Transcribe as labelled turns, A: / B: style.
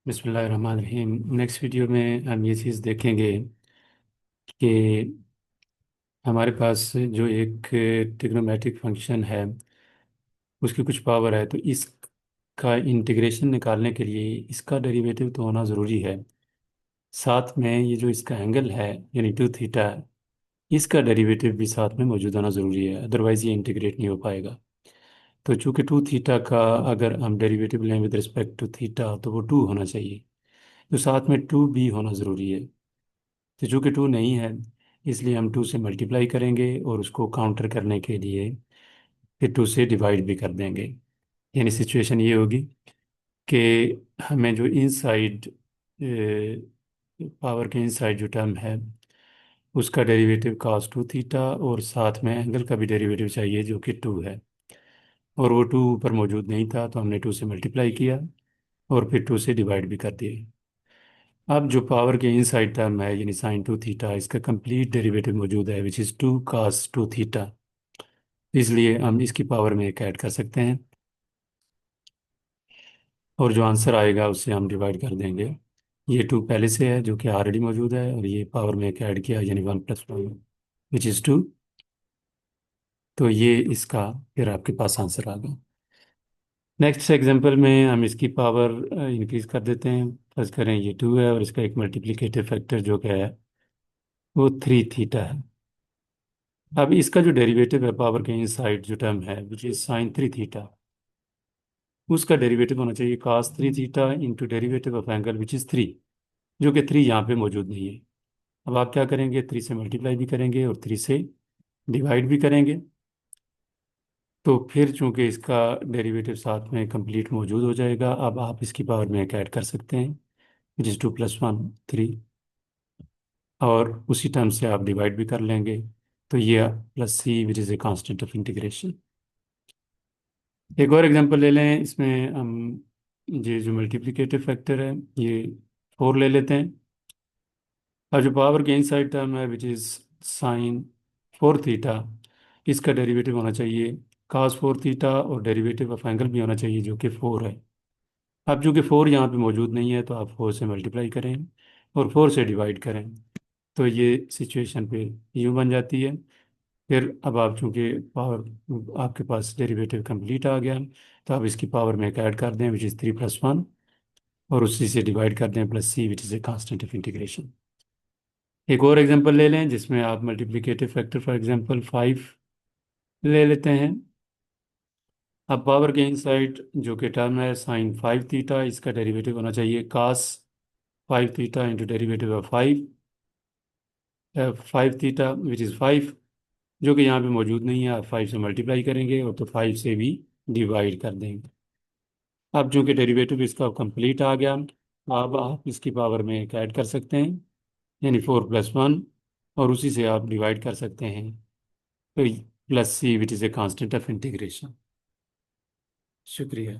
A: बिस्मिल्लाहिर्रहमानिर्रहीम। Next video में हम ये चीज़ देखेंगे कि हमारे पास जो एक ट्रिग्नोमेट्रिक फंक्शन है उसकी कुछ पावर है, तो इसका इंटीग्रेशन निकालने के लिए इसका डेरिवेटिव तो होना ज़रूरी है। साथ में ये जो इसका एंगल है यानी टू थीटा, इसका डेरिवेटिव भी साथ में मौजूद होना ज़रूरी है, अदरवाइज़ ये इंटीग्रेट नहीं हो पाएगा। तो चूंकि टू थीटा का अगर हम डेरिवेटिव लें विद रिस्पेक्ट टू थीटा तो वो टू होना चाहिए, तो साथ में टू भी होना ज़रूरी है। तो चूंकि टू नहीं है इसलिए हम टू से मल्टीप्लाई करेंगे और उसको काउंटर करने के लिए फिर टू से डिवाइड भी कर देंगे। यानी सिचुएशन ये होगी कि हमें जो इनसाइड पावर के इनसाइड जो टर्म है उसका डेरिवेटिव cos टू थीटा और साथ में एंगल का भी डेरिवेटिव चाहिए जो कि टू है, और वो टू ऊपर मौजूद नहीं था तो हमने टू से मल्टीप्लाई किया और फिर टू से डिवाइड भी कर दिए। अब जो पावर के इनसाइड टर्म है यानी साइन टू थीटा, इसका कंप्लीट डेरिवेटिव मौजूद है which is two cos two theta, इसलिए हम इसकी पावर में एक ऐड कर सकते हैं और जो आंसर आएगा उससे हम डिवाइड कर देंगे। ये टू पहले से है जो कि ऑलरेडी मौजूद है और ये पावर में एक ऐड किया यानी one plus one which is two. तो ये इसका फिर आपके पास आंसर आ गया। नेक्स्ट एग्जांपल में हम इसकी पावर इंक्रीज कर देते हैं। फर्स्ट करें ये टू है और इसका एक मल्टीप्लिकेटिव फैक्टर जो कि है वो थ्री थीटा है। अब इसका जो डेरिवेटिव है पावर के इनसाइड जो टर्म है which is sine three theta, उसका डेरिवेटिव होना चाहिए cos three theta into derivative of angle which is three, जो कि थ्री यहाँ पे मौजूद नहीं है। अब आप क्या करेंगे, थ्री से मल्टीप्लाई भी करेंगे और थ्री से डिवाइड भी करेंगे। तो फिर चूंकि इसका डेरिवेटिव साथ में कंप्लीट मौजूद हो जाएगा, अब आप इसकी पावर में एक ऐड कर सकते हैं विच is two plus one three, और उसी टर्म से आप डिवाइड भी कर लेंगे। तो ये plus C which is a constant of integration. एक और एग्जांपल ले लें, इसमें हम ये जो मल्टीप्लिकेटिव फैक्टर है ये फोर ले लेते हैं। अब जो पावर के इनसाइड टर्म है which is sine four theta, इसका डेरिवेटिव होना चाहिए cos फोर थीटा और डेरिवेटिव ऑफ एंगल भी होना चाहिए जो कि फोर है। अब चूंकि फोर यहाँ पे मौजूद नहीं है तो आप फोर से मल्टीप्लाई करें और फोर से डिवाइड करें, तो ये सिचुएशन पे यूँ बन जाती है। फिर अब आप चूंकि पावर आपके पास डेरिवेटिव कंप्लीट आ गया, तो आप इसकी पावर में एक ऐड कर दें which is three plus one और उसी से डिवाइड कर दें plus C which is a constant of integration. एक और एग्जांपल ले लें जिसमें आप multiplicative factor for example five ले लेते हैं। अब पावर के इनसाइड जो कि टर्म है साइन फाइव थीटा, इसका डेरिवेटिव होना चाहिए cos five theta into derivative of five five theta which is five, जो कि यहाँ पे मौजूद नहीं है। आप फाइव से मल्टीप्लाई करेंगे और तो फाइव से भी डिवाइड कर देंगे। अब चूंकि डेरिवेटिव इसका कंप्लीट आ गया, अब आप इसकी पावर में एक ऐड कर सकते हैं यानी फोर प्लस वन, और उसी से आप डिवाइड कर सकते हैं। तो plus C which is a constant of integration. शुक्रिया।